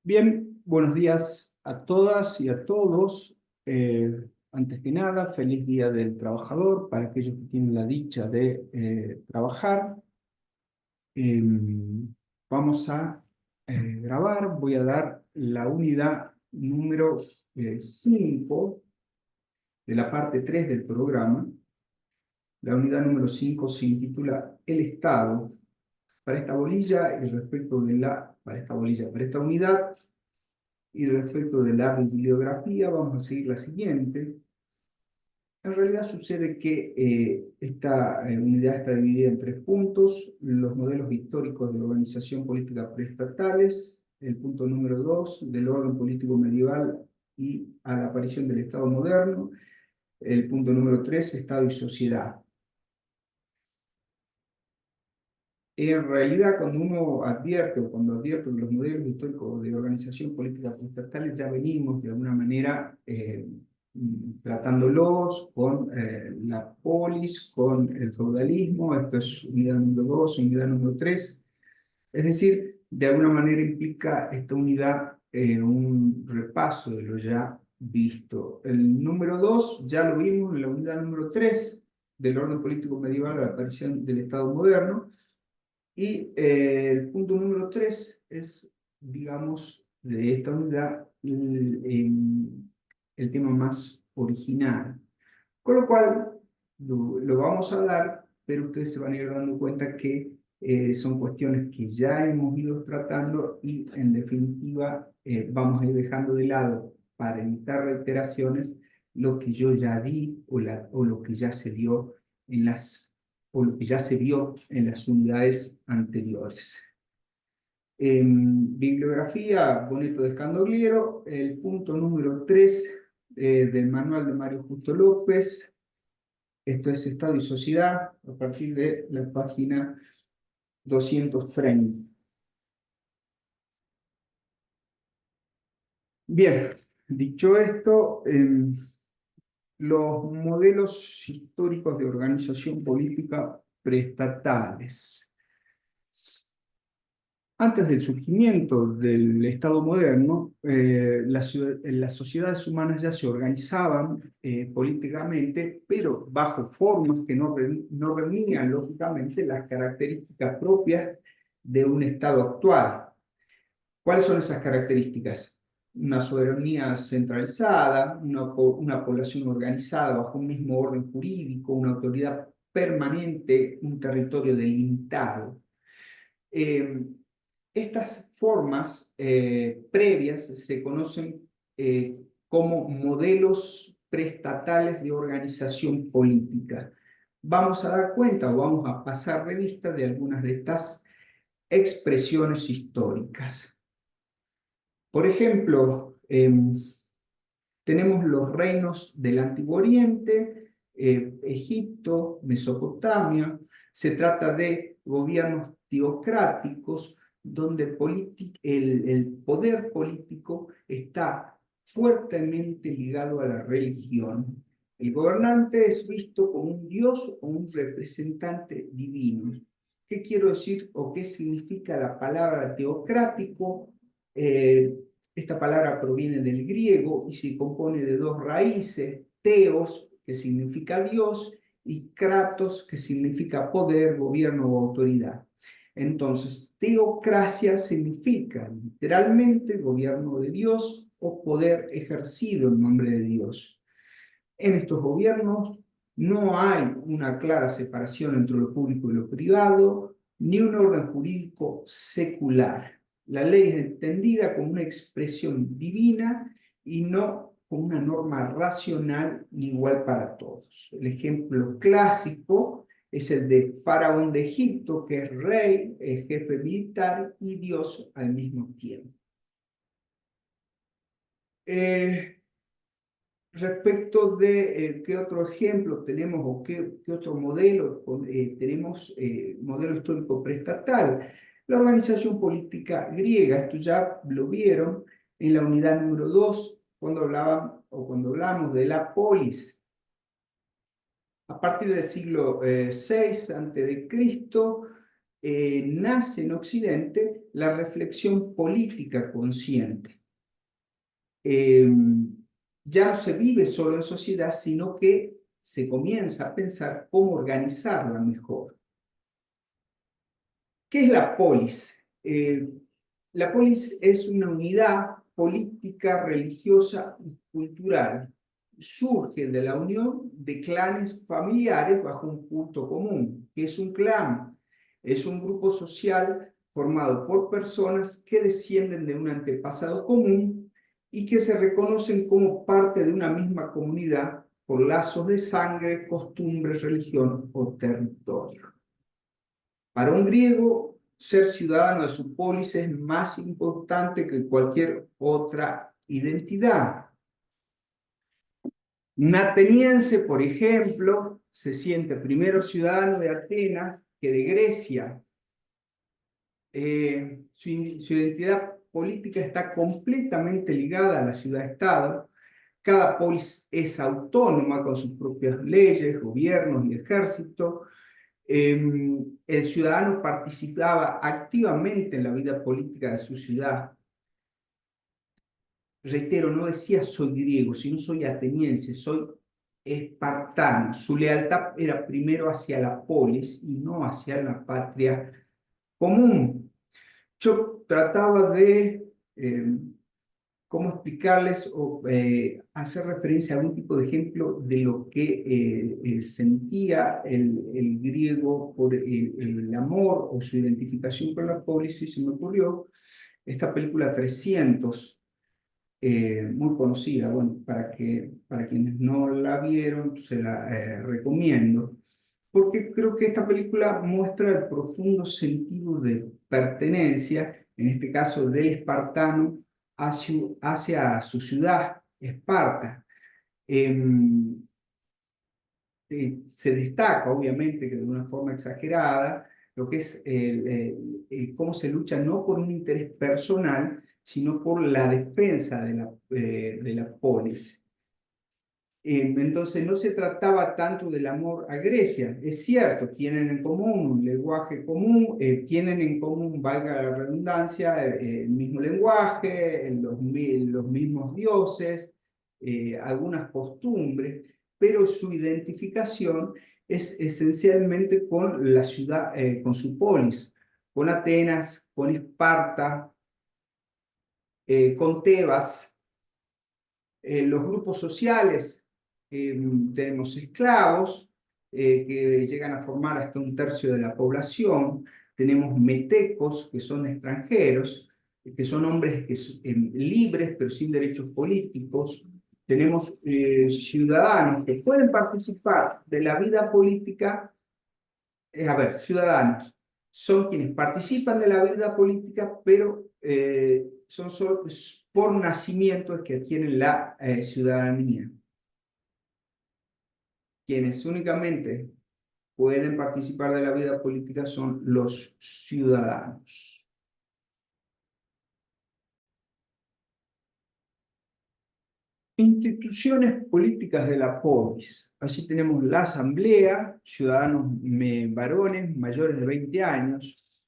Bien, buenos días a todas y a todos. Antes que nada, feliz Día del Trabajador para aquellos que tienen la dicha de trabajar. Eh, Vamos a grabar, voy a dar la unidad número 5 de la parte 3 del programa. La unidad número 5 se intitula El Estado. Para esta bolilla y respecto de para esta unidad, y respecto de la bibliografía, vamos a seguir la siguiente. En realidad sucede que esta unidad está dividida en 3 puntos: los modelos históricos de organización política preestatales, el punto número 2, del orden político medieval y a la aparición del Estado moderno, el punto número 3, Estado y sociedad. En realidad, cuando uno advierte o cuando advierto que los modelos históricos de organización política estatales ya venimos de alguna manera tratándolos con la polis, con el feudalismo. Esto es unidad número 2, unidad número 3. Es decir, de alguna manera implica esta unidad un repaso de lo ya visto. El número 2 ya lo vimos en la unidad número 3, del orden político medieval a la aparición del Estado moderno. Y el punto número 3 es, digamos, de esta unidad, el tema más original. Con lo cual, lo vamos a dar, pero ustedes se van a ir dando cuenta que son cuestiones que ya hemos ido tratando y, en definitiva, vamos a ir dejando de lado, para evitar reiteraciones, lo que yo ya vi o lo que ya se dio en o lo que ya se vio en las unidades anteriores. Bibliografía, Boneto de Scandogliero, el punto número 3 del manual de Mario Justo López. Esto es Estado y Sociedad, a partir de la página 230. Bien, dicho esto, los modelos históricos de organización política preestatales. Antes del surgimiento del Estado moderno, las sociedades humanas ya se organizaban políticamente, pero bajo formas que no reunían, lógicamente, las características propias de un Estado actual. ¿Cuáles son esas características? Una soberanía centralizada, una población organizada bajo un mismo orden jurídico, una autoridad permanente, un territorio delimitado. Estas formas previas se conocen como modelos preestatales de organización política. Vamos a dar cuenta o vamos a pasar revista de algunas de estas expresiones históricas. Por ejemplo, tenemos los reinos del Antiguo Oriente, Egipto, Mesopotamia. Se trata de gobiernos teocráticos donde el poder político está fuertemente ligado a la religión. El gobernante es visto como un dios o un representante divino. ¿Qué quiero decir o qué significa la palabra teocrático? Esta palabra proviene del griego y se compone de 2 raíces: teos, que significa Dios, y kratos, que significa poder, gobierno o autoridad. Entonces, teocracia significa literalmente gobierno de Dios o poder ejercido en nombre de Dios. En estos gobiernos no hay una clara separación entre lo público y lo privado, ni un orden jurídico secular. La ley es entendida como una expresión divina y no como una norma racional igual para todos. El ejemplo clásico es el de Faraón de Egipto, que es rey, es jefe militar y Dios al mismo tiempo. Respecto de qué otro ejemplo tenemos o qué otro modelo tenemos, modelo histórico preestatal. La organización política griega, esto ya lo vieron en la unidad número 2, cuando hablamos de la polis. A partir del siglo VI a.C., nace en Occidente la reflexión política consciente. Ya no se vive solo en sociedad, sino que se comienza a pensar cómo organizarla mejor. ¿Qué es la polis? La polis es una unidad política, religiosa y cultural. Surge de la unión de clanes familiares bajo un culto común. ¿Qué es un clan? Es un grupo social formado por personas que descienden de un antepasado común y que se reconocen como parte de una misma comunidad por lazos de sangre, costumbres, religión o territorio. Para un griego, ser ciudadano de su polis es más importante que cualquier otra identidad. Un ateniense, por ejemplo, se siente primero ciudadano de Atenas que de Grecia. Su identidad política está completamente ligada a la ciudad-estado. Cada polis es autónoma con sus propias leyes, gobiernos y ejército. El ciudadano participaba activamente en la vida política de su ciudad. Reitero, no decía soy griego, sino soy ateniense, soy espartano. Su lealtad era primero hacia la polis y no hacia la patria común. Yo trataba de cómo explicarles o hacer referencia a algún tipo de ejemplo de lo que sentía el griego por el amor o su identificación con la polis, y se me ocurrió esta película 300, muy conocida. Bueno, para quienes no la vieron, se la recomiendo, porque creo que esta película muestra el profundo sentido de pertenencia, en este caso del espartano, hacia su ciudad, Esparta. Se destaca, obviamente, que de una forma exagerada, lo que es cómo se lucha no por un interés personal, sino por la defensa de la polis. Entonces no se trataba tanto del amor a Grecia. Es cierto, tienen en común un lenguaje común, tienen en común, valga la redundancia, el mismo lenguaje, los mismos dioses, algunas costumbres, pero su identificación es esencialmente con la ciudad, con su polis, con Atenas, con Esparta, con Tebas. Los grupos sociales, tenemos esclavos que llegan a formar hasta un tercio de la población, tenemos metecos que son extranjeros, que son hombres libres pero sin derechos políticos, tenemos ciudadanos que pueden participar de la vida política. A ver, ciudadanos son quienes participan de la vida política, pero son solo por nacimiento que adquieren la ciudadanía. Quienes únicamente pueden participar de la vida política son los ciudadanos. Instituciones políticas de la polis. Allí tenemos la asamblea, ciudadanos varones mayores de 20 años,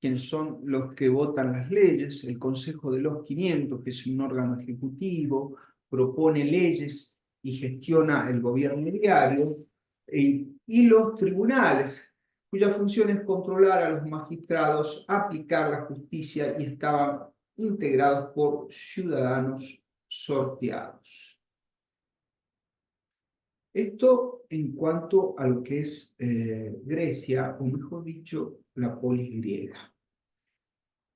quienes son los que votan las leyes, el Consejo de los 500, que es un órgano ejecutivo, propone leyes y gestiona el gobierno diario, y los tribunales, cuya función es controlar a los magistrados, aplicar la justicia, y estaban integrados por ciudadanos sorteados. Esto en cuanto a lo que es Grecia, o mejor dicho, la polis griega.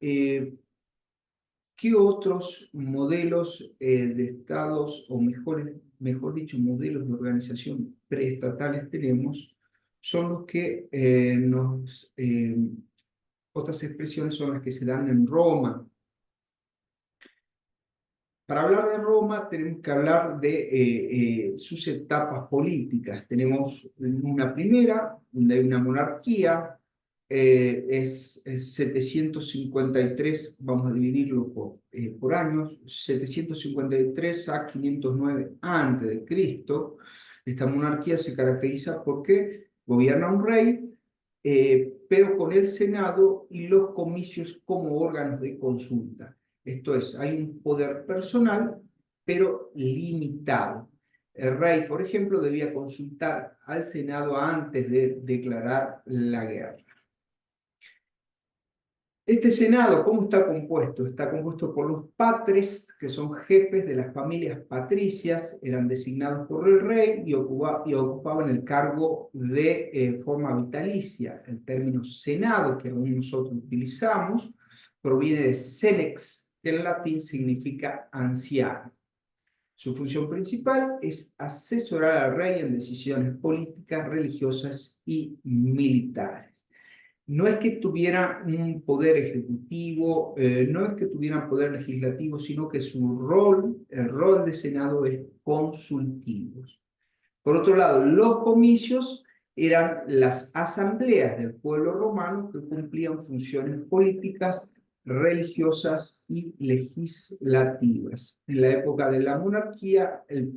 ¿Qué otros modelos de estados, o mejor dicho, modelos de organización preestatales tenemos? Son los que otras expresiones son las que se dan en Roma. Para hablar de Roma tenemos que hablar de sus etapas políticas. Tenemos una primera, donde hay una monarquía, es 753, vamos a dividirlo por años, 753 a 509 a.C. Esta monarquía se caracteriza porque gobierna un rey, pero con el Senado y los comicios como órganos de consulta. Esto es, hay un poder personal, pero limitado. El rey, por ejemplo, debía consultar al Senado antes de declarar la guerra. Este Senado, ¿cómo está compuesto? Está compuesto por los patres, que son jefes de las familias patricias, eran designados por el rey y ocupaban el cargo de forma vitalicia. El término Senado, que aún nosotros utilizamos, proviene de senex, que en latín significa anciano. Su función principal es asesorar al rey en decisiones políticas, religiosas y militares. No es que tuviera un poder ejecutivo, no es que tuvieran poder legislativo, sino que su rol, el rol de Senado es consultivo. Por otro lado, los comicios eran las asambleas del pueblo romano que cumplían funciones políticas, religiosas y legislativas. En la época de la monarquía, el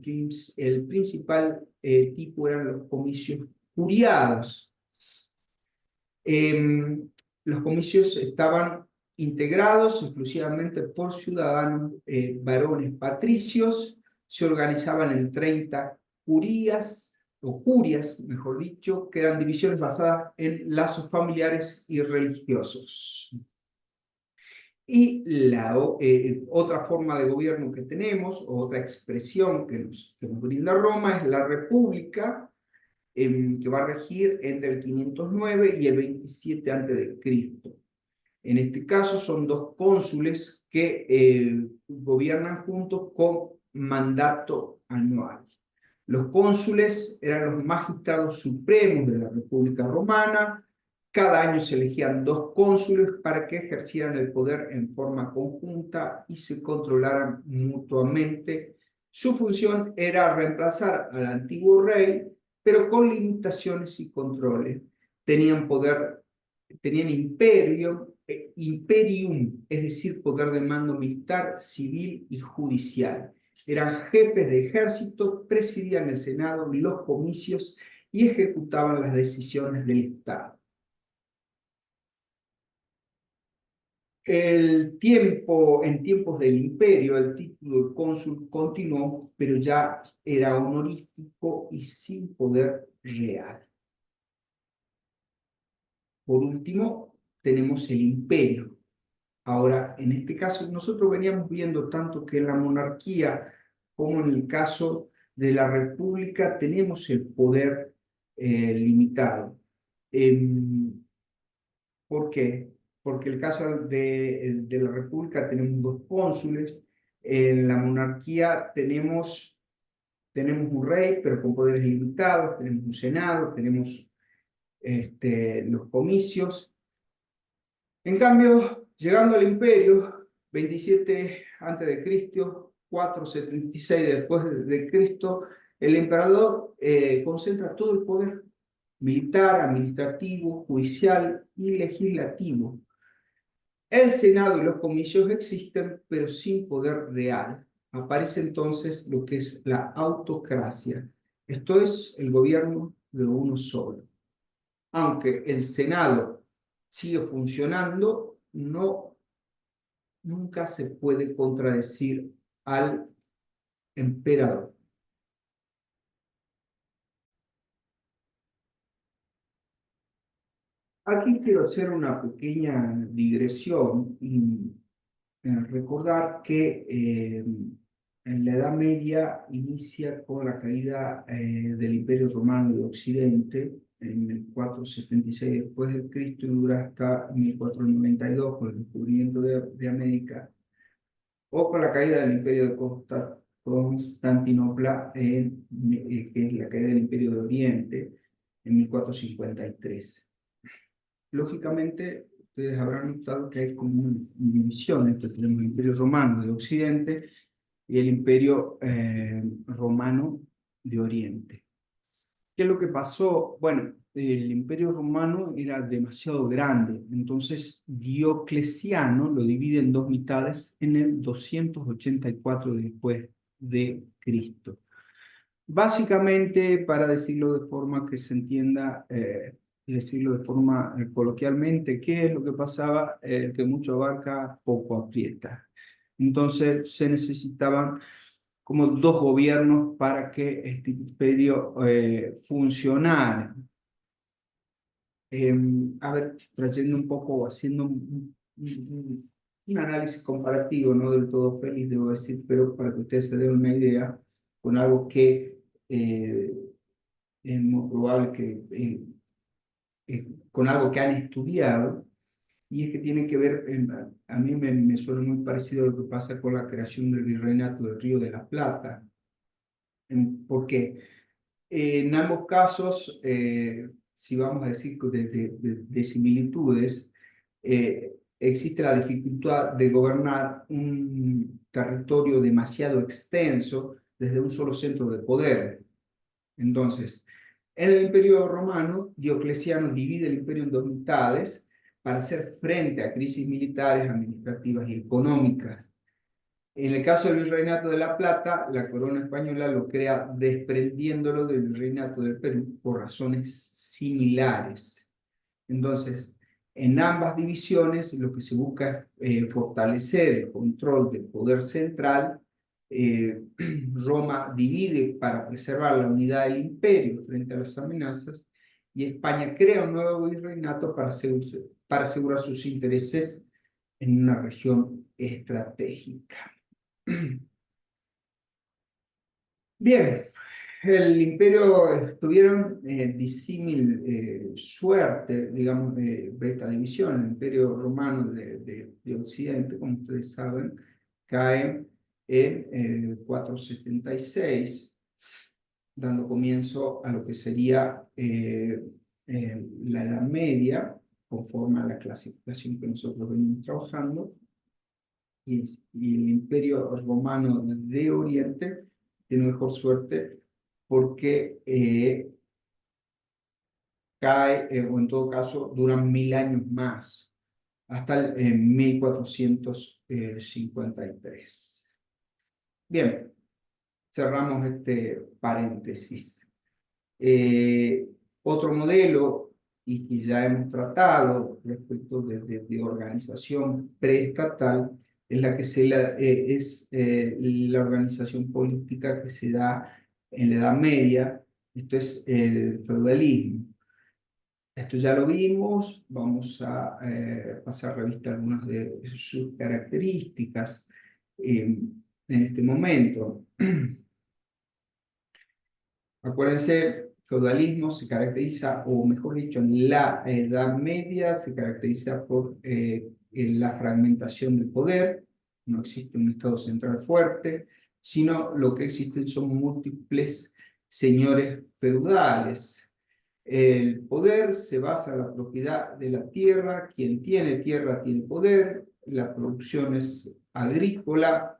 principal tipo eran los comicios curiados. Los comicios estaban integrados exclusivamente por ciudadanos varones patricios, se organizaban en 30 curías, o curias, mejor dicho, que eran divisiones basadas en lazos familiares y religiosos. Y la otra forma de gobierno que tenemos, o otra expresión que nos brinda Roma, es la república, que va a regir entre el 509 y el 27 a.C. En este caso son dos cónsules que gobiernan juntos con mandato anual. Los cónsules eran los magistrados supremos de la República Romana. Cada año se elegían dos cónsules para que ejercieran el poder en forma conjunta y se controlaran mutuamente. Su función era reemplazar al antiguo rey, pero con limitaciones y controles. Tenían poder, tenían imperium, es decir, poder de mando militar, civil y judicial. Eran jefes de ejército, presidían el Senado y los comicios y ejecutaban las decisiones del Estado. En tiempos del imperio, el título de cónsul continuó, pero ya era honorífico y sin poder real. Por último, tenemos el imperio. Ahora, en este caso, nosotros veníamos viendo tanto que en la monarquía como en el caso de la república tenemos el poder limitado. ¿Por qué? Porque el caso de la república tenemos dos cónsules, en la monarquía tenemos un rey, pero con poderes limitados, tenemos un senado, tenemos los comicios. En cambio, llegando al imperio, 27 a.C., 476 después de Cristo, el emperador concentra todo el poder militar, administrativo, judicial y legislativo. El Senado y los comicios existen, pero sin poder real. Aparece entonces lo que es la autocracia. Esto es el gobierno de uno solo. Aunque el Senado sigue funcionando, nunca se puede contradecir al emperador. Aquí quiero hacer una pequeña digresión y recordar que en la Edad Media inicia con la caída del Imperio Romano de Occidente en el 476 después de Cristo y dura hasta 1492 con el descubrimiento de América, o con la caída del Imperio de Constantinopla, que es la caída del Imperio de Oriente en 1453. Lógicamente, ustedes habrán notado que hay como una división entre tenemos el Imperio Romano de Occidente y el Imperio Romano de Oriente. ¿Qué es lo que pasó? Bueno, el Imperio Romano era demasiado grande, entonces Diocleciano lo divide en dos mitades en el 284 después de Cristo. Básicamente, para decirlo de forma que se entienda decirlo de forma coloquialmente, ¿qué es lo que pasaba? Que mucho abarca, poco aprieta. Entonces se necesitaban como dos gobiernos para que este imperio funcionara. A ver, trayendo un poco, haciendo un análisis comparativo, no del todo feliz, debo decir, pero para que ustedes se den una idea, con algo que es muy probable que, con algo que han estudiado, y es que tiene que ver, a mí me suena muy parecido a lo que pasa con la creación del virreinato del Río de la Plata. Porque en ambos casos, si vamos a decir de similitudes, existe la dificultad de gobernar un territorio demasiado extenso desde un solo centro de poder. Entonces, en el Imperio Romano, Diocleciano divide el imperio en dos mitades para hacer frente a crisis militares, administrativas y económicas. En el caso del Virreinato de La Plata, la corona española lo crea desprendiéndolo del Virreinato del Perú por razones similares. Entonces, en ambas divisiones lo que se busca es fortalecer el control del poder central. Roma divide para preservar la unidad del imperio frente a las amenazas, y España crea un nuevo virreinato para asegurar sus intereses en una región estratégica. Bien, el imperio tuvieron disímil suerte, digamos, de esta división. El imperio romano de Occidente, como ustedes saben, cae en 476, dando comienzo a lo que sería la Edad Media, conforme a la clasificación que nosotros venimos trabajando. Y el Imperio Romano de Oriente tiene mejor suerte porque cae, o en todo caso, duran 1000 años más, hasta el 1453. Bien, cerramos este paréntesis. Otro modelo, y que ya hemos tratado respecto de organización preestatal, es la organización política que se da en la Edad Media. Esto es el feudalismo. Esto ya lo vimos, vamos a pasar revista algunas de sus características en este momento. Acuérdense, feudalismo se caracteriza, o mejor dicho, en la Edad Media se caracteriza por la fragmentación del poder. No existe un Estado central fuerte, sino lo que existen son múltiples señores feudales. El poder se basa en la propiedad de la tierra. Quien tiene tierra tiene poder. La producción es agrícola.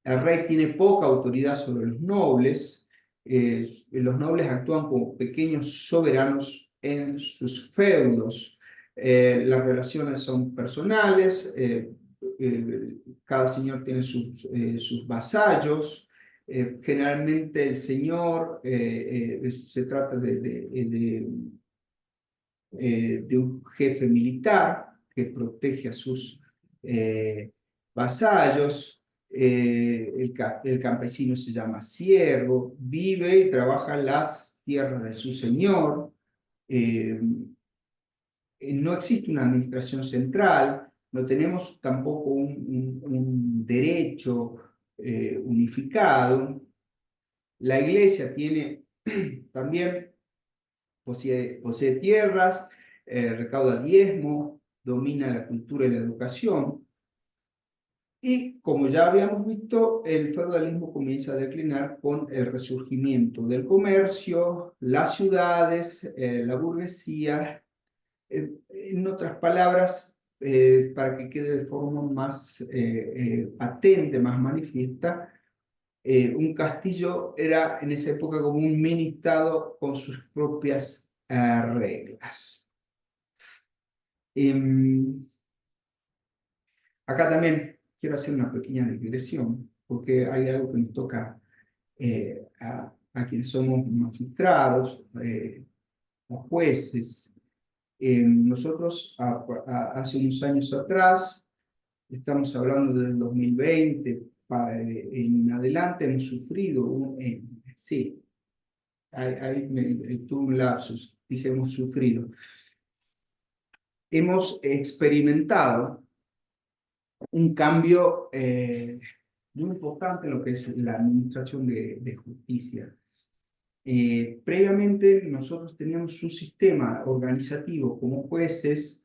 El rey tiene poca autoridad sobre los nobles. Los nobles actúan como pequeños soberanos en sus feudos. Las relaciones son personales. Cada señor tiene sus vasallos. Generalmente el señor se trata de un jefe militar que protege a sus vasallos. El campesino se llama siervo, vive y trabaja en las tierras de su señor. No existe una administración central, no tenemos tampoco un derecho unificado. La iglesia tiene también, posee tierras, recauda diezmo, domina la cultura y la educación. Y como ya habíamos visto, el feudalismo comienza a declinar con el resurgimiento del comercio, las ciudades, la burguesía. En otras palabras, para que quede de forma más patente, más manifiesta, un castillo era en esa época como un mini estado con sus propias reglas. Acá también quiero hacer una pequeña digresión, porque hay algo que nos toca a quienes somos magistrados, jueces. Nosotros hace unos años atrás, estamos hablando del 2020, en adelante hemos sufrido, sí, ahí tuve un lapsus, dije hemos sufrido. Hemos experimentado un cambio muy importante en lo que es la administración de justicia. Previamente nosotros teníamos un sistema organizativo como jueces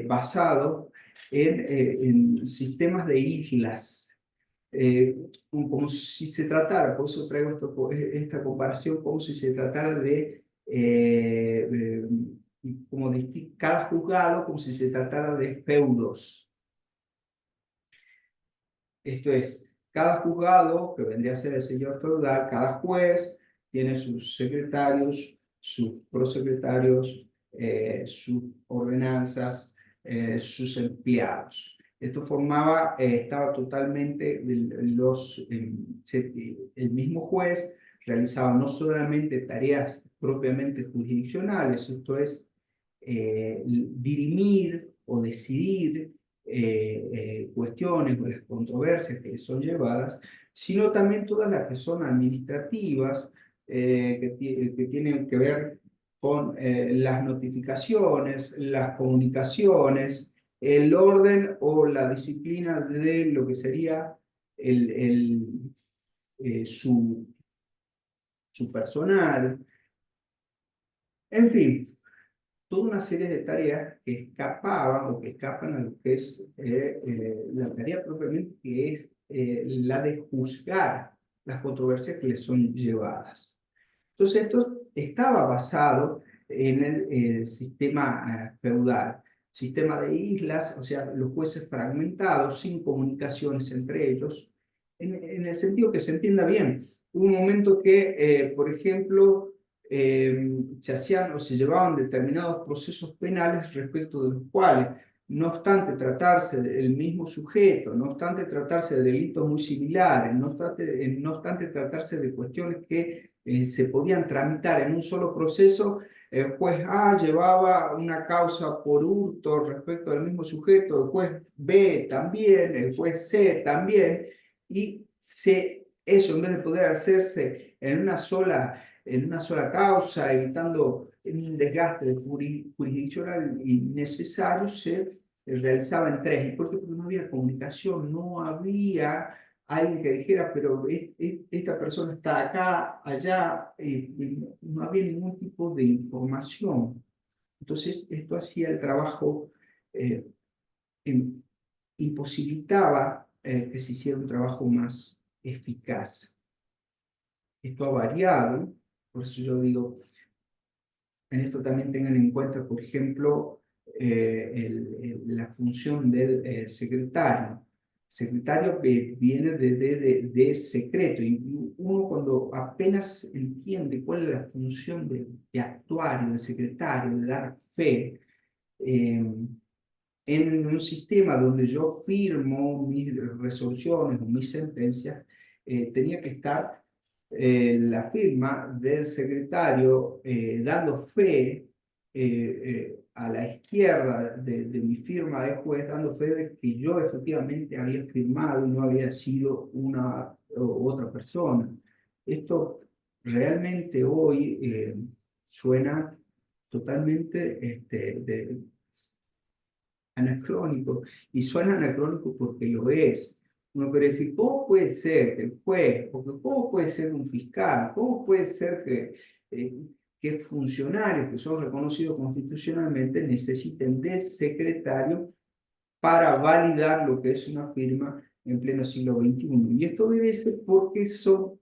basado en sistemas de islas, como si se tratara, por eso traigo esta comparación, como si se tratara como de cada juzgado, como si se tratara de feudos. Esto es, cada juzgado, que vendría a ser el señor feudal, cada juez tiene sus secretarios, sus prosecretarios, sus ordenanzas, sus empleados. Esto formaba, estaba totalmente, el mismo juez realizaba no solamente tareas propiamente jurisdiccionales, esto es, dirimir o decidir cuestiones o las controversias que son llevadas, sino también todas las que son administrativas, que tienen que ver con las notificaciones, las comunicaciones, el orden o la disciplina de lo que sería su personal, en fin, toda una serie de tareas que escapaban o que escapan a lo que es la tarea propiamente, que es la de juzgar las controversias que les son llevadas. Entonces, esto estaba basado en el sistema feudal, sistema de islas, o sea, los jueces fragmentados, sin comunicaciones entre ellos, el sentido que se entienda bien. Hubo un momento que, por ejemplo, se hacían o se llevaban determinados procesos penales respecto de los cuales, no obstante tratarse del mismo sujeto, no obstante tratarse de delitos muy similares, no obstante tratarse de cuestiones que se podían tramitar en un solo proceso, el juez A llevaba una causa por hurto respecto al mismo sujeto, el juez B también, el juez C también, y eso en vez de poder hacerse en una sola causa, evitando un desgaste jurisdiccional innecesario, se realizaba en tres. ¿Y por qué? Porque no había comunicación, no había alguien que dijera, pero esta persona está acá, allá, y no había ningún tipo de información. Entonces, esto hacía el trabajo, eh, imposibilitaba que se hiciera un trabajo más eficaz. Esto ha variado, por eso yo digo, en esto también tengan en cuenta, por ejemplo, la función del secretario. Secretario que viene de secreto, y uno cuando apenas entiende cuál es la función de actuario, del secretario, de dar fe, en un sistema donde yo firmo mis resoluciones o mis sentencias, tenía que estar la firma del secretario dando fe a la izquierda de mi firma de juez, dando fe de que yo efectivamente había firmado y no había sido una u otra persona. Esto realmente hoy suena totalmente anacrónico, y suena anacrónico porque lo es. Uno puede decir, ¿cómo puede ser que el juez, porque cómo puede ser un fiscal, cómo puede ser que funcionarios que son reconocidos constitucionalmente necesiten de secretario para validar lo que es una firma en pleno siglo XXI? Y esto debe ser porque son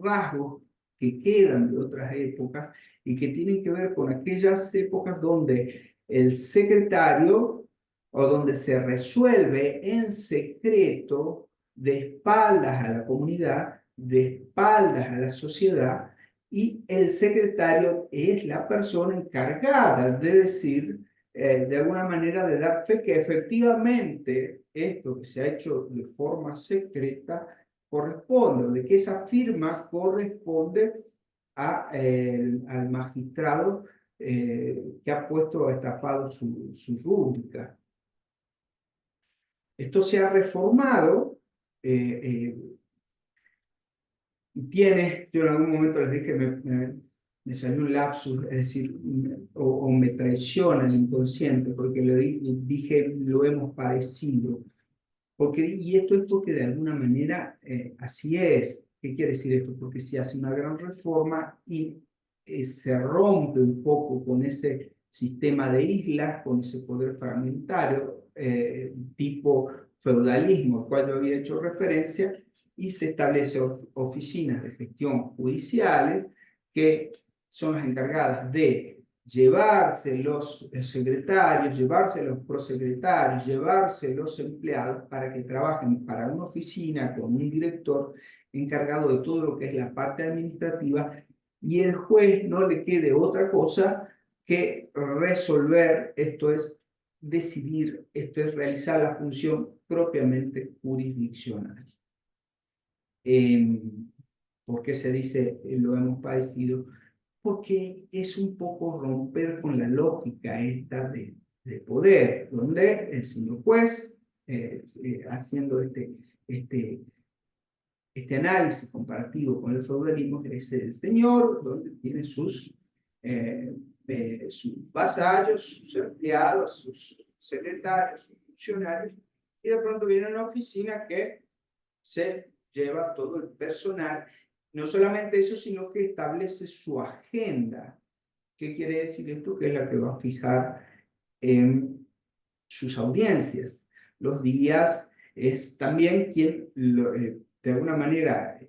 rasgos que quedan de otras épocas y que tienen que ver con aquellas épocas donde el secretario o donde se resuelve en secreto, de espaldas a la comunidad, de espaldas a la sociedad, y el secretario es la persona encargada de decir, de alguna manera, de dar fe que efectivamente esto que se ha hecho de forma secreta corresponde, de que esa firma corresponde al magistrado que ha puesto o estafado su rúbrica. Esto se ha reformado, yo en algún momento les dije, me salió un lapsus, es decir, o me traiciona el inconsciente, porque dije, lo hemos padecido. Y esto es porque de alguna manera así es. ¿Qué quiere decir esto? Porque se hace una gran reforma y se rompe un poco con ese sistema de islas, con ese poder fragmentario tipo feudalismo al cual yo había hecho referencia, y se establecen oficinas de gestión judiciales que son las encargadas de llevarse los secretarios, llevarse los prosecretarios, llevarse los empleados para que trabajen para una oficina con un director encargado de todo lo que es la parte administrativa, y el juez no le quede otra cosa que resolver, esto es decidir, esto es realizar la función propiamente jurisdiccional. ¿Por qué se dice lo hemos padecido? Porque es un poco romper con la lógica esta de poder, donde el señor juez, haciendo este análisis comparativo con el feudalismo, es el señor donde tiene sus vasallos, sus empleados, sus secretarios, sus funcionarios, y de pronto viene una oficina que se lleva todo el personal. No solamente eso, sino que establece su agenda. ¿Qué quiere decir esto? Que es la que va a fijar sus audiencias. Los días es también quien, de alguna manera,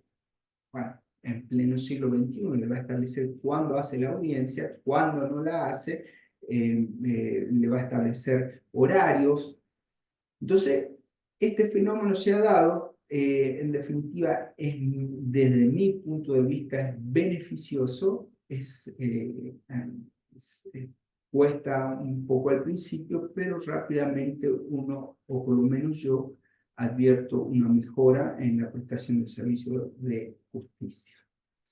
bueno, en pleno siglo XXI, le va a establecer cuándo hace la audiencia, cuándo no la hace, le va a establecer horarios. Entonces, este fenómeno se ha dado, en definitiva, desde mi punto de vista, es beneficioso, cuesta un poco al principio, pero rápidamente uno, o por lo menos yo, advierto una mejora en la prestación del servicio de justicia.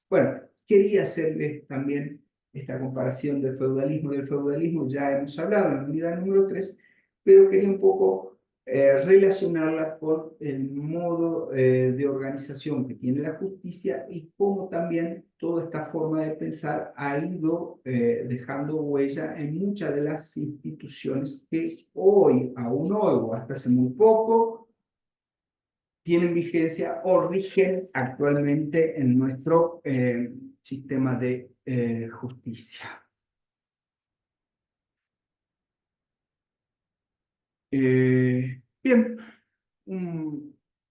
Bueno, quería hacerles también esta comparación del feudalismo y del feudalismo, ya hemos hablado en la unidad número 3, pero quería un poco relacionarla con el modo de organización que tiene la justicia y cómo también toda esta forma de pensar ha ido dejando huella en muchas de las instituciones que hoy, aún hoy o hasta hace muy poco, tienen vigencia o rigen actualmente en nuestro sistema de justicia. Bien,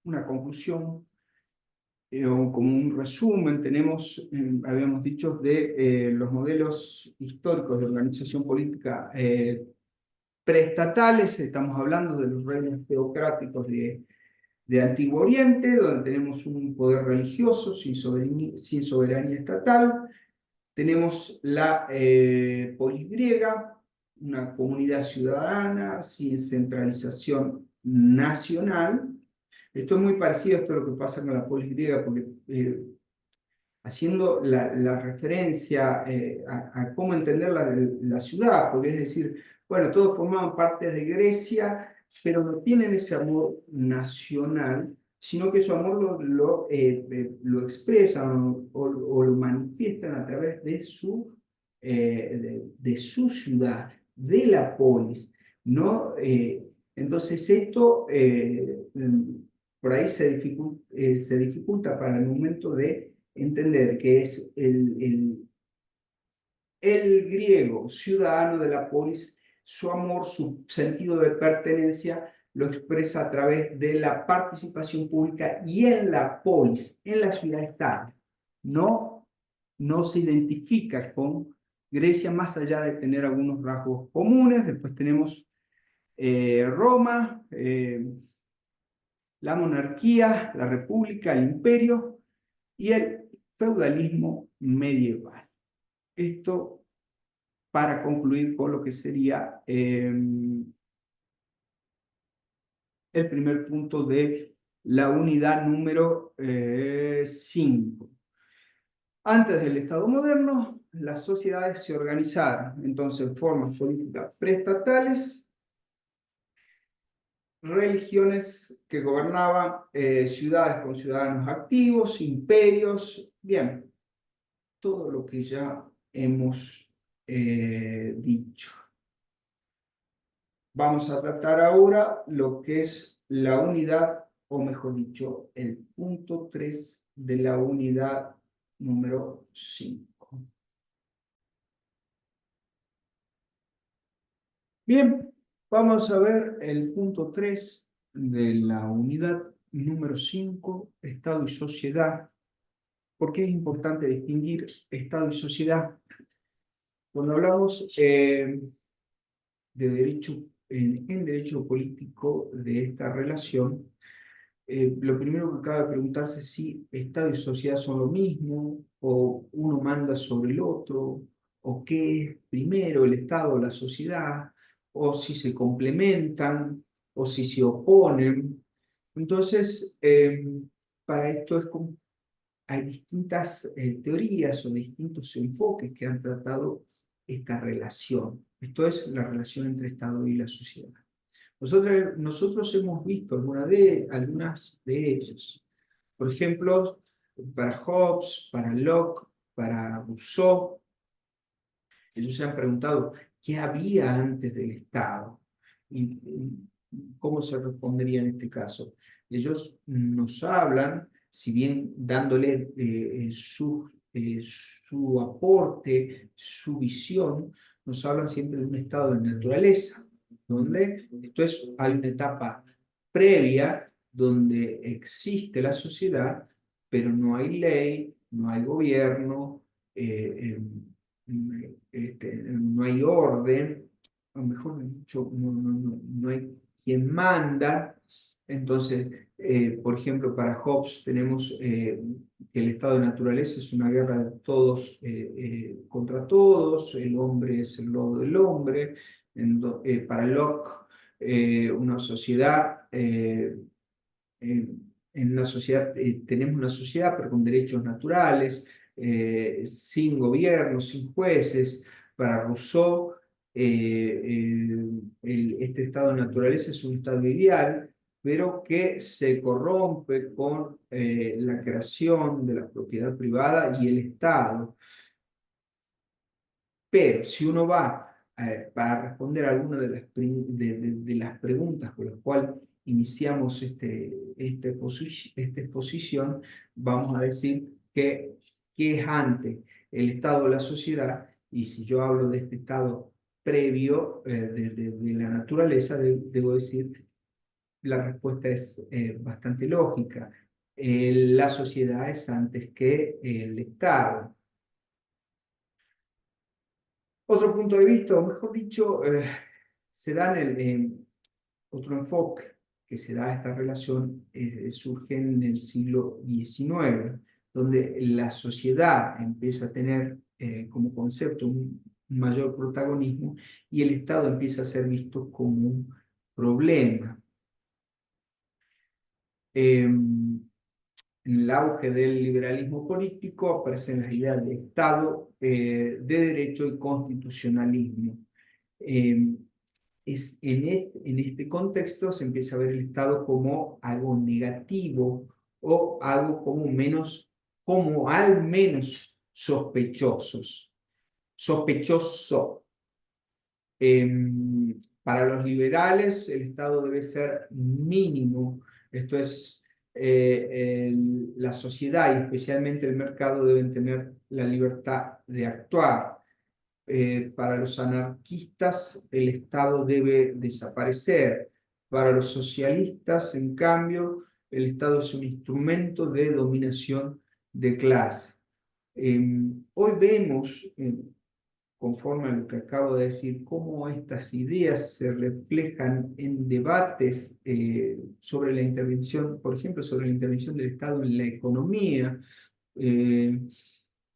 una conclusión o como un resumen, habíamos dicho, de los modelos históricos de organización política preestatales. Estamos hablando de los reinos teocráticos de Antiguo Oriente, donde tenemos un poder religioso sin soberanía estatal. Tenemos la polis griega, una comunidad ciudadana sin centralización nacional. Esto es muy parecido a esto lo que pasa con la polis griega, porque haciendo la referencia a cómo entender la ciudad, porque es decir, bueno, todos formaban parte de Grecia, pero no tienen ese amor nacional, sino que su amor lo expresan o lo manifiestan a través de de su ciudad, de la polis, ¿no? Entonces esto por ahí se dificulta para el momento de entender que es el griego ciudadano de la polis, su amor, su sentido de pertenencia lo expresa a través de la participación pública y en la polis, en la ciudad-estado. No se identifica con Grecia más allá de tener algunos rasgos comunes. Después tenemos Roma, la monarquía, la república, el imperio y el feudalismo medieval. Esto para concluir con lo que sería el primer punto de la unidad número 5. Antes del Estado moderno, las sociedades se organizaron entonces en formas políticas preestatales, religiones que gobernaban, ciudades con ciudadanos activos, imperios, bien, todo lo que ya hemos dicho. Vamos a tratar ahora lo que es la unidad, o mejor dicho, el punto 3 de la unidad número 5. Bien, vamos a ver el punto 3 de la unidad número 5, Estado y sociedad. ¿Por qué es importante distinguir Estado y sociedad? Cuando hablamos de derecho, en derecho político de esta relación, lo primero que cabe preguntarse es si Estado y sociedad son lo mismo, o uno manda sobre el otro, o qué es primero, el Estado o la sociedad, o si se complementan, o si se oponen. Entonces, para esto hay distintas teorías o distintos enfoques que han tratado esta relación. Esto es la relación entre Estado y la sociedad. Nosotros hemos visto algunas de ellas. Por ejemplo, para Hobbes, para Locke, para Rousseau, ellos se han preguntado qué había antes del Estado y cómo se respondería en este caso. Ellos nos hablan, si bien dándole su aporte, su visión, nos hablan siempre de un estado de naturaleza, donde hay una etapa previa donde existe la sociedad, pero no hay ley, no hay gobierno, no hay orden, o mejor dicho, no hay quien manda. Entonces, por ejemplo, para Hobbes tenemos que el estado de naturaleza es una guerra de todos contra todos, el hombre es el lobo del hombre. Para Locke, una sociedad, en una sociedad, tenemos una sociedad pero con derechos naturales, sin gobierno, sin jueces. Para Rousseau, este estado de naturaleza es un estado ideal, pero que se corrompe con la creación de la propiedad privada y el Estado. Pero si uno va para responder a alguna de las preguntas con las cuales iniciamos esta exposición, vamos a decir que ¿qué es antes? El Estado o la sociedad. Y si yo hablo de este estado previo de la naturaleza, debo decir, la respuesta es bastante lógica. La sociedad es antes que el Estado. Otro punto de vista, o mejor dicho, se da otro enfoque que se da a esta relación, surge en el siglo XIX, donde la sociedad empieza a tener como concepto un mayor protagonismo y el Estado empieza a ser visto como un problema. En el auge del liberalismo político aparecen las ideas de Estado, de derecho y constitucionalismo. En este contexto se empieza a ver el Estado como algo negativo o algo como al menos sospechoso. Para los liberales, el Estado debe ser mínimo. Esto es, la sociedad y especialmente el mercado deben tener la libertad de actuar. Para los anarquistas, el Estado debe desaparecer. Para los socialistas, en cambio, el Estado es un instrumento de dominación de clase. Hoy vemos, conforme a lo que acabo de decir, cómo estas ideas se reflejan en debates sobre la intervención, por ejemplo, sobre la intervención del Estado en la economía. Eh,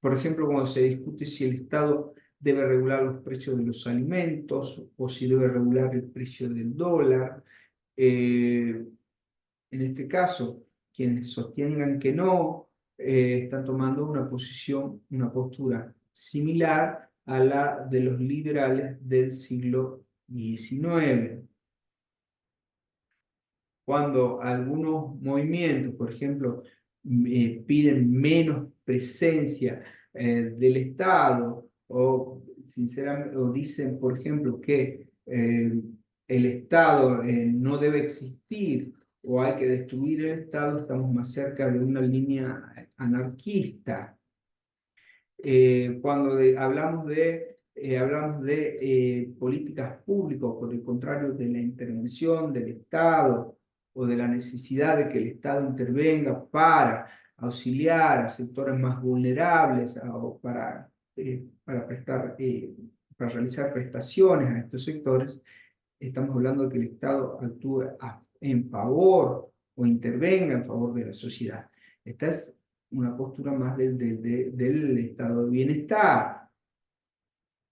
por ejemplo, cuando se discute si el Estado debe regular los precios de los alimentos o si debe regular el precio del dólar. En este caso, quienes sostengan que no, están tomando una postura similar a la de los liberales del siglo XIX. Cuando algunos movimientos, por ejemplo, piden menos presencia del Estado o, sinceramente, o dicen, por ejemplo, que el Estado no debe existir o hay que destruir el Estado, estamos más cerca de una línea anarquista. Cuando hablamos de políticas públicas, o por el contrario, de la intervención del Estado o de la necesidad de que el Estado intervenga para auxiliar a sectores más vulnerables o para realizar prestaciones a estos sectores, estamos hablando de que el Estado actúe en favor o intervenga en favor de la sociedad. Esta es una postura más del estado de bienestar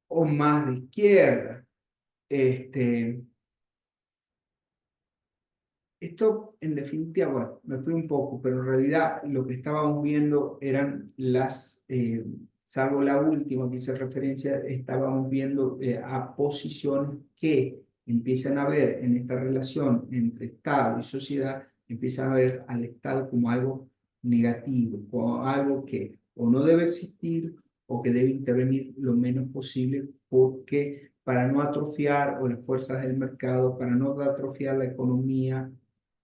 o más de izquierda. Esto, en definitiva, bueno, me fui un poco, pero en realidad lo que estábamos viendo eran salvo la última que hice referencia, estábamos viendo a posiciones que empiezan a ver en esta relación entre Estado y sociedad, empiezan a ver al Estado como algo negativo, como algo que o no debe existir o que debe intervenir lo menos posible porque para no atrofiar o las fuerzas del mercado, para no atrofiar la economía,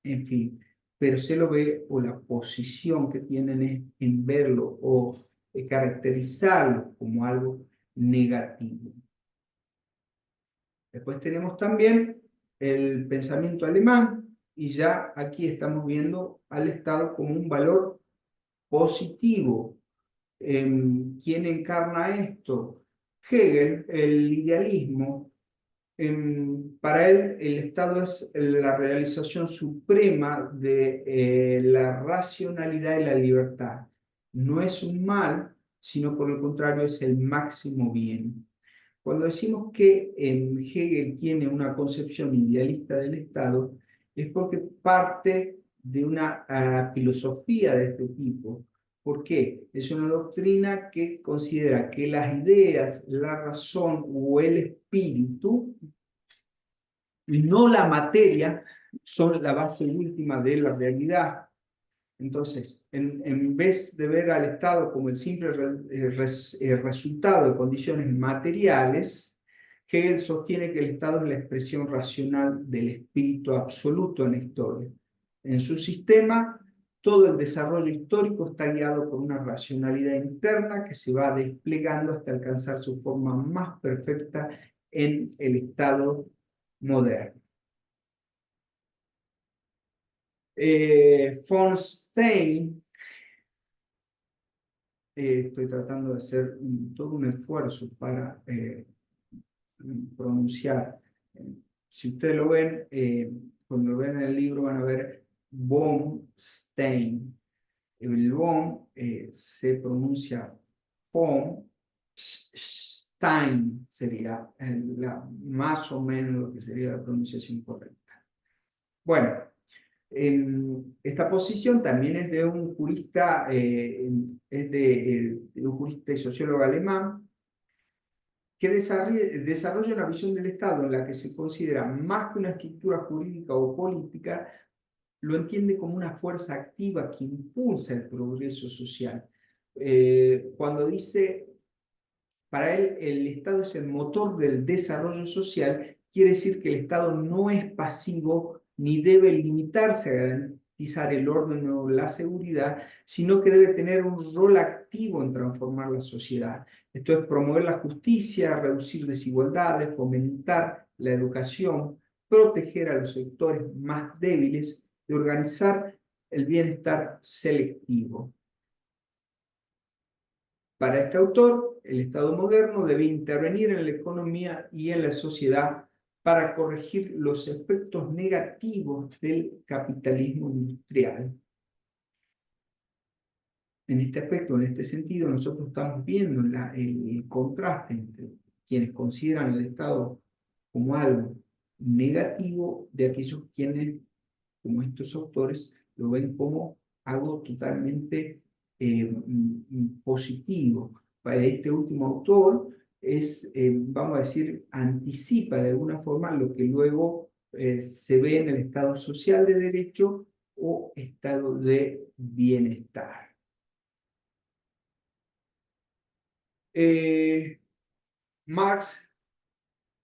en fin, pero se lo ve o la posición que tienen es en verlo o caracterizarlo como algo negativo. Después tenemos también el pensamiento alemán y ya aquí estamos viendo al Estado como un valor positivo. ¿Quién encarna esto? Hegel, el idealismo. Para él, el Estado es la realización suprema de la racionalidad y la libertad. No es un mal, sino por el contrario es el máximo bien. Cuando decimos que Hegel tiene una concepción idealista del Estado, es porque parte de una filosofía de este tipo. ¿Por qué? Es una doctrina que considera que las ideas, la razón o el espíritu y no la materia son la base última de la realidad. Entonces, en vez de ver al Estado como el simple resultado de condiciones materiales, Hegel sostiene que el Estado es la expresión racional del espíritu absoluto en la historia. En su sistema, todo el desarrollo histórico está guiado por una racionalidad interna que se va desplegando hasta alcanzar su forma más perfecta en el Estado moderno. Von Stein, estoy tratando de hacer todo un esfuerzo para pronunciar. Si ustedes lo ven, cuando lo ven en el libro van a ver von Stein. El von se pronuncia von Stein, sería más o menos lo que sería la pronunciación correcta. Bueno, esta posición también es de un jurista, de un jurista y sociólogo alemán que desarrolla una visión del Estado en la que se considera más que una estructura jurídica o política, lo entiende como una fuerza activa que impulsa el progreso social. Cuando dice, para él, el Estado es el motor del desarrollo social, quiere decir que el Estado no es pasivo ni debe limitarse a garantizar el orden o la seguridad, sino que debe tener un rol activo en transformar la sociedad. Esto es promover la justicia, reducir desigualdades, fomentar la educación, proteger a los sectores más débiles y organizar el bienestar selectivo. Para este autor, el Estado moderno debe intervenir en la economía y en la sociedad para corregir los efectos negativos del capitalismo industrial. En este aspecto, en este sentido, nosotros estamos viendo el contraste entre quienes consideran el Estado como algo negativo de aquellos quienes, como estos autores, lo ven como algo totalmente positivo para este último autor es, vamos a decir, anticipa de alguna forma lo que luego se ve en el Estado social de derecho o estado de bienestar. Marx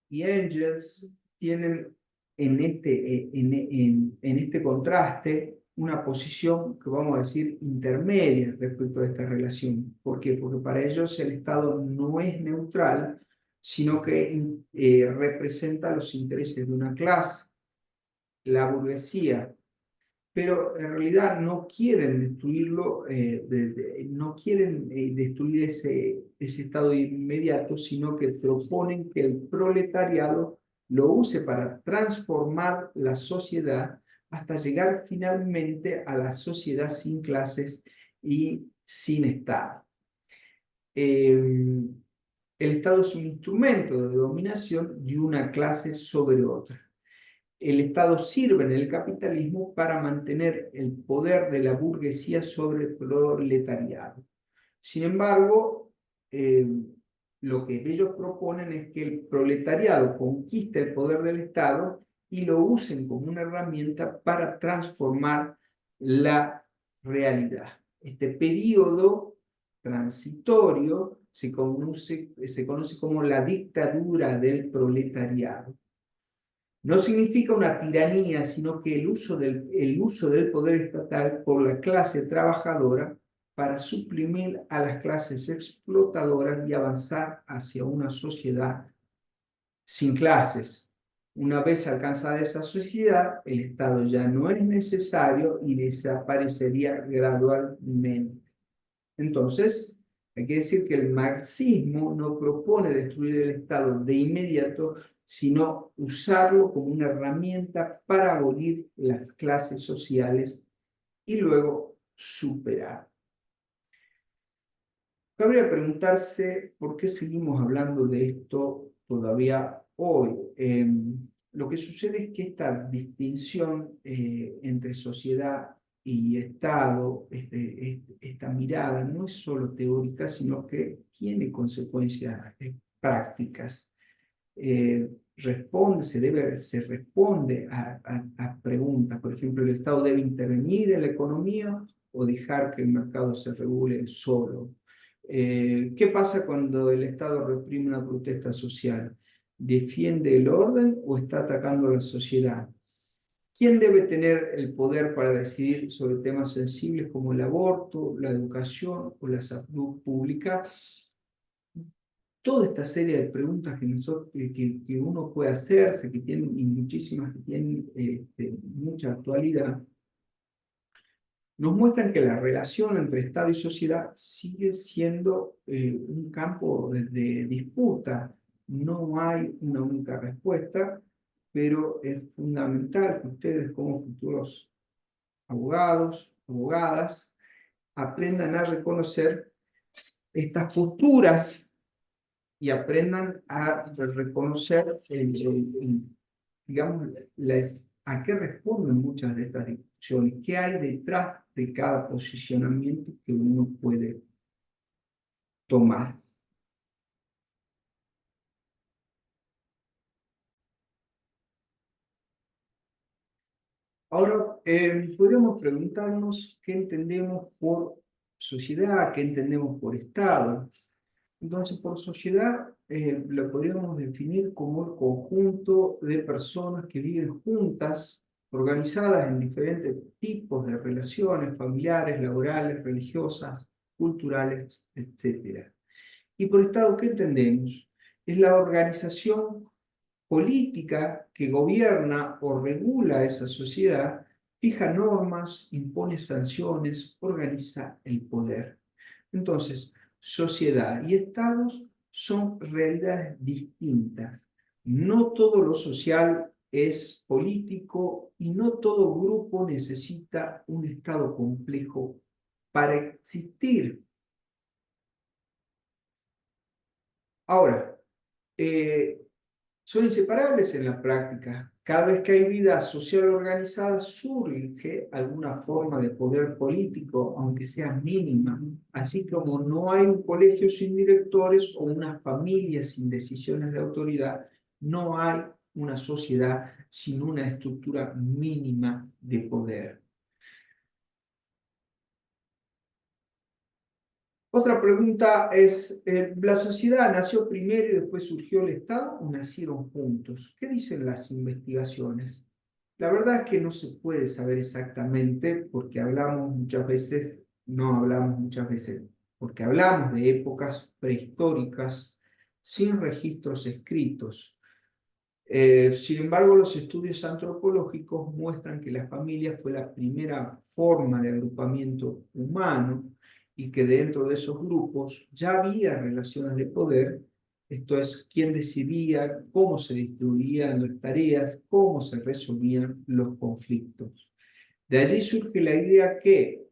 y Engels tienen en este contraste una posición que vamos a decir intermedia respecto a esta relación. ¿Por qué? Porque para ellos el Estado no es neutral, sino que representa los intereses de una clase, la burguesía, pero en realidad no quieren destruirlo, no quieren destruir ese estado inmediato, sino que proponen que el proletariado lo use para transformar la sociedad hasta llegar finalmente a la sociedad sin clases y sin Estado. El Estado es un instrumento de dominación de una clase sobre otra. El Estado sirve en el capitalismo para mantener el poder de la burguesía sobre el proletariado. Sin embargo, lo que ellos proponen es que el proletariado conquiste el poder del Estado y lo usen como una herramienta para transformar la realidad. Este periodo transitorio se conoce como la dictadura del proletariado. No significa una tiranía, sino que el uso del poder estatal por la clase trabajadora para suprimir a las clases explotadoras y avanzar hacia una sociedad sin clases. Una vez alcanzada esa sociedad, el Estado ya no es necesario y desaparecería gradualmente. Entonces, hay que decir que el marxismo no propone destruir el Estado de inmediato, sino usarlo como una herramienta para abolir las clases sociales y luego superar. Cabría preguntarse por qué seguimos hablando de esto todavía hoy. Lo que sucede es que esta distinción entre sociedad y Estado, esta mirada, no es solo teórica, sino que tiene consecuencias prácticas. Se responde a preguntas. Por ejemplo, ¿el Estado debe intervenir en la economía o dejar que el mercado se regule solo? ¿Qué pasa cuando el Estado reprime una protesta social? ¿Defiende el orden o está atacando a la sociedad? ¿Quién debe tener el poder para decidir sobre temas sensibles como el aborto, la educación o la salud pública? Toda esta serie de preguntas que uno puede hacerse, que tienen, y muchísimas que tienen mucha actualidad, nos muestran que la relación entre Estado y sociedad sigue siendo un campo de disputa. No hay una única respuesta, pero es fundamental que ustedes como futuros abogados, abogadas, aprendan a reconocer estas posturas y aprendan a reconocer, digamos, a qué responden muchas de estas discusiones, qué hay detrás de cada posicionamiento que uno puede tomar. Ahora, podríamos preguntarnos qué entendemos por sociedad, qué entendemos por Estado. Entonces, por sociedad lo podríamos definir como el conjunto de personas que viven juntas, organizadas en diferentes tipos de relaciones familiares, laborales, religiosas, culturales, etc. Y por Estado, ¿qué entendemos? Es la organización política que gobierna o regula esa sociedad, fija normas, impone sanciones, organiza el poder. Entonces, sociedad y estados son realidades distintas. No todo lo social es político y no todo grupo necesita un estado complejo para existir. Ahora, son inseparables en la práctica. Cada vez que hay vida social organizada, surge alguna forma de poder político, aunque sea mínima. Así como no hay un colegio sin directores o una familia sin decisiones de autoridad, no hay una sociedad sin una estructura mínima de poder. Otra pregunta es, ¿la sociedad nació primero y después surgió el Estado o nacieron juntos? ¿Qué dicen las investigaciones? La verdad es que no se puede saber exactamente porque hablamos muchas veces, no hablamos muchas veces, porque hablamos de épocas prehistóricas sin registros escritos. Sin embargo, los estudios antropológicos muestran que la familia fue la primera forma de agrupamiento humano y que dentro de esos grupos ya había relaciones de poder, esto es, quién decidía, cómo se distribuían las tareas, cómo se resolvían los conflictos. De allí surge la idea que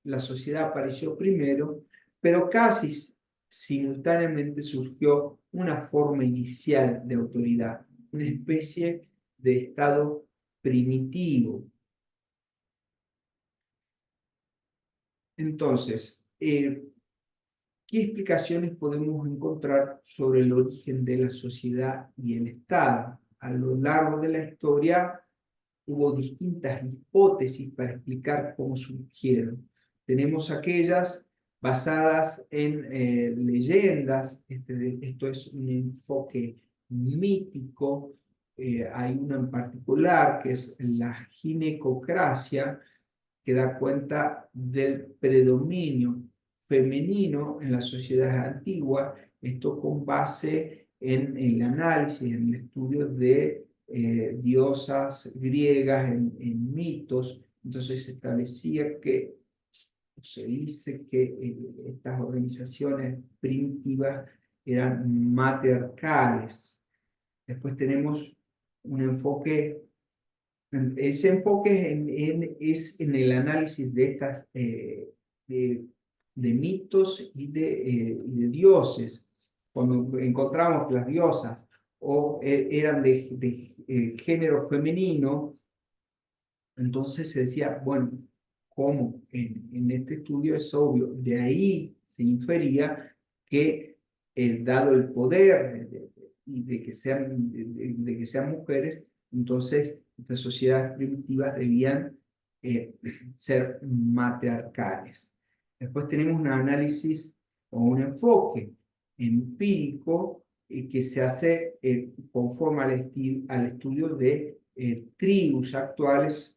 la sociedad apareció primero, pero casi simultáneamente surgió una forma inicial de autoridad, una especie de estado primitivo. Entonces, ¿qué explicaciones podemos encontrar sobre el origen de la sociedad y el Estado? A lo largo de la historia hubo distintas hipótesis para explicar cómo surgieron. Tenemos aquellas basadas en leyendas, esto es un enfoque mítico, hay una en particular que es la ginecocracia, que da cuenta del predominio femenino en la sociedad antigua, esto con base en el análisis, en el estudio de diosas griegas, en mitos. Entonces se establecía que, se dice que estas organizaciones primitivas eran matriarcales. Después tenemos un enfoque, ese enfoque es en el análisis de estas de, de mitos y de dioses. Cuando encontramos que las diosas eran de género femenino, entonces se decía, bueno, ¿cómo? En este estudio es obvio, de ahí se infería que dado el poder y de que sean mujeres, entonces estas sociedades primitivas debían eh, ser matriarcales. Después tenemos un análisis o un enfoque empírico que se hace conforme al estudio de tribus actuales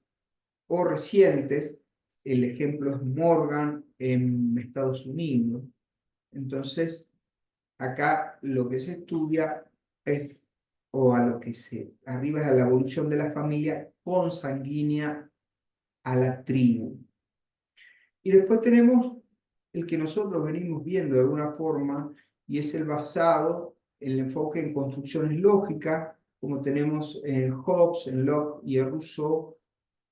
o recientes. El ejemplo es Morgan en Estados Unidos. Entonces, acá lo que se estudia es, o a lo que se arriba es a la evolución de la familia consanguínea a la tribu. Y después tenemos el que nosotros venimos viendo de alguna forma, y es el basado en el enfoque en construcciones lógicas, como tenemos en Hobbes, en Locke y en Rousseau,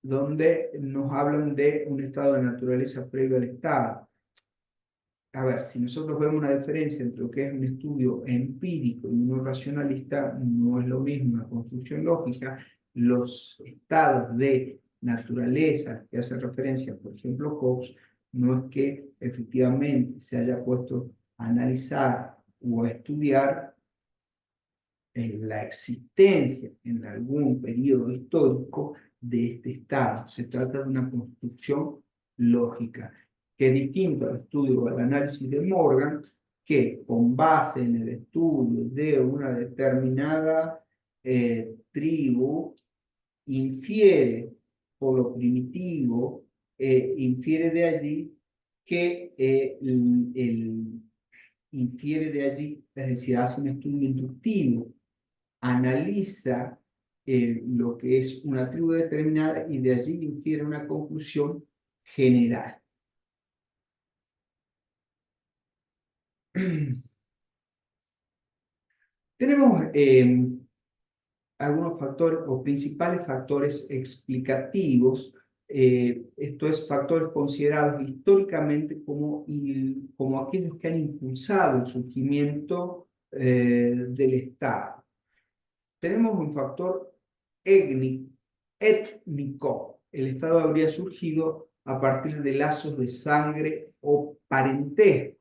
donde nos hablan de un estado de naturaleza previo al Estado. A ver, si nosotros vemos una diferencia entre lo que es un estudio empírico y uno racionalista, no es lo mismo una construcción lógica. Los estados de naturaleza que hace referencia, por ejemplo, Hobbes, no es que efectivamente se haya puesto a analizar o a estudiar la existencia en algún periodo histórico de este estado. Se trata de una construcción lógica, que es distinto al estudio o al análisis de Morgan, que con base en el estudio de una determinada tribu, infiere por lo primitivo, infiere de allí que infiere de allí, es decir, hace un estudio inductivo, analiza lo que es una tribu determinada y de allí infiere una conclusión general. Tenemos algunos factores o principales factores explicativos, esto es factores considerados históricamente como aquellos que han impulsado el surgimiento del Estado. Tenemos un factor étnico. El Estado habría surgido a partir de lazos de sangre o parentesco.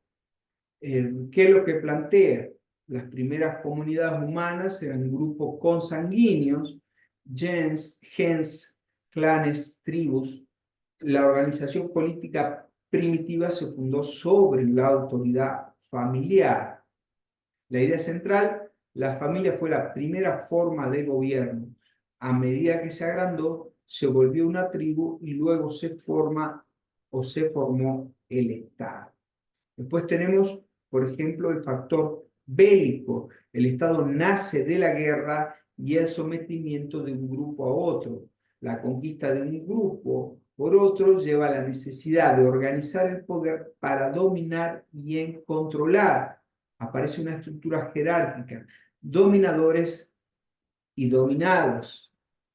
¿Qué es lo que plantea? Las primeras comunidades humanas eran grupos consanguíneos, gens, clanes, tribus. La organización política primitiva se fundó sobre la autoridad familiar. La idea central, la familia fue la primera forma de gobierno. A medida que se agrandó, se volvió una tribu y luego se formó el Estado. Después tenemos, por ejemplo, el factor bélico. El Estado nace de la guerra y el sometimiento de un grupo a otro. La conquista de un grupo por otro lleva a la necesidad de organizar el poder para dominar y controlar. Aparece una estructura jerárquica, dominadores y dominados.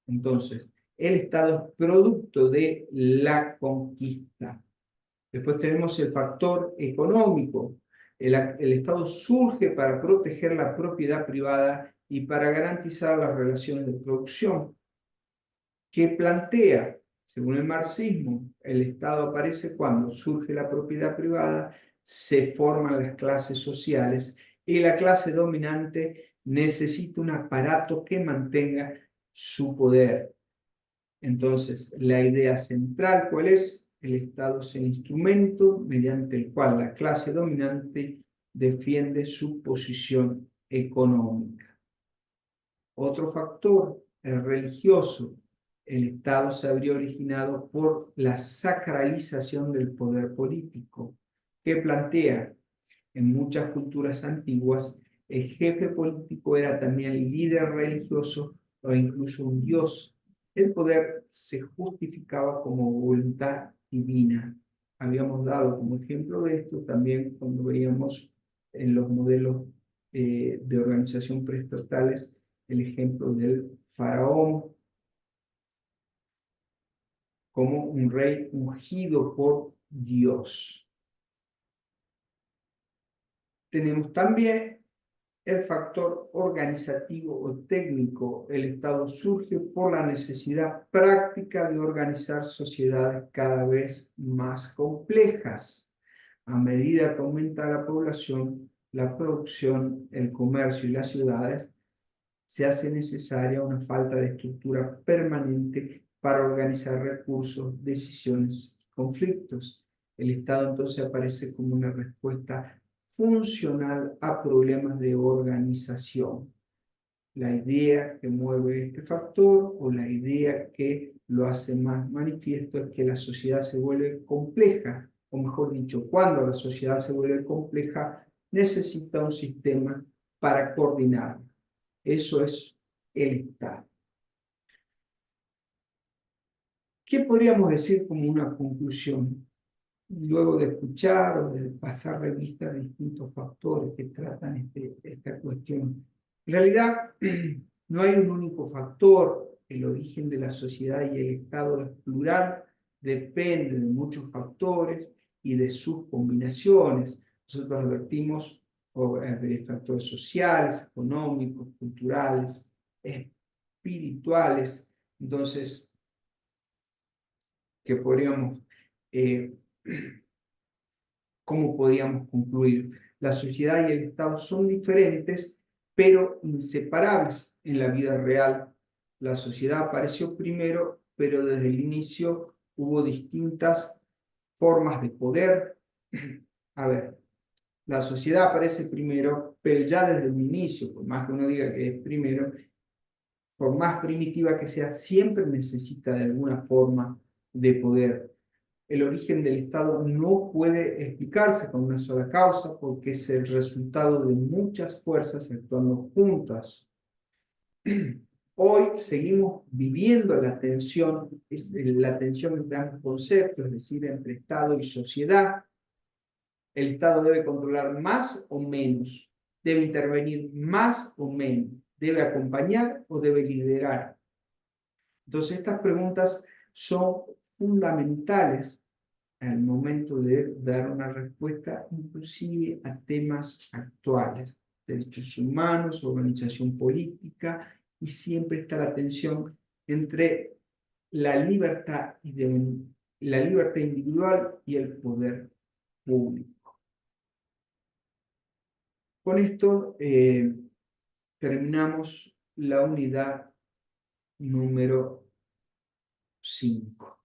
Entonces, el Estado es producto de la conquista. Después tenemos el factor económico. El Estado surge para proteger la propiedad privada y para garantizar las relaciones de producción. ¿Qué plantea? Según el marxismo, el Estado aparece cuando surge la propiedad privada, se forman las clases sociales y la clase dominante necesita un aparato que mantenga su poder. Entonces, la idea central, ¿cuál es? El Estado es el instrumento mediante el cual la clase dominante defiende su posición económica. Otro factor, el religioso. El Estado se habría originado por la sacralización del poder político, que plantea en muchas culturas antiguas, el jefe político era también líder religioso o incluso un dios. El poder se justificaba como voluntad divina. Habíamos dado como ejemplo de esto también cuando veíamos en los modelos de organización preestatales el ejemplo del faraón como un rey ungido por Dios. Tenemos también el factor organizativo o técnico. El Estado surge por la necesidad práctica de organizar sociedades cada vez más complejas. A medida que aumenta la población, la producción, el comercio y las ciudades, se hace necesaria una falta de estructura permanente para organizar recursos, decisiones y conflictos. El Estado entonces aparece como una respuesta funcional a problemas de organización. La idea que mueve este factor o la idea que lo hace más manifiesto es que la sociedad se vuelve compleja, o mejor dicho, cuando la sociedad se vuelve compleja, necesita un sistema para coordinarla. Eso es el Estado. ¿Qué podríamos decir como una conclusión? Luego de escuchar o de pasar revista a distintos factores que tratan esta cuestión. En realidad, no hay un único factor. El origen de la sociedad y el Estado es plural, depende de muchos factores y de sus combinaciones. Nosotros advertimos de factores sociales, económicos, culturales, espirituales. Entonces, que podríamos ¿cómo podríamos concluir? La sociedad y el Estado son diferentes, pero inseparables en la vida real. La sociedad apareció primero, pero desde el inicio hubo distintas formas de poder. A ver, la sociedad aparece primero, pero ya desde el inicio, por más que uno diga que es primero, por más primitiva que sea, siempre necesita de alguna forma de poder. El origen del Estado no puede explicarse con una sola causa porque es el resultado de muchas fuerzas actuando juntas. Hoy seguimos viviendo la tensión entre ambos conceptos, es decir, entre Estado y sociedad. El Estado debe controlar más o menos, debe intervenir más o menos, debe acompañar o debe liderar. Entonces, estas preguntas son fundamentales al momento de dar una respuesta, inclusive a temas actuales, derechos humanos, organización política y siempre está la tensión entre la libertad, la libertad individual y el poder público. Con esto terminamos la unidad número 5.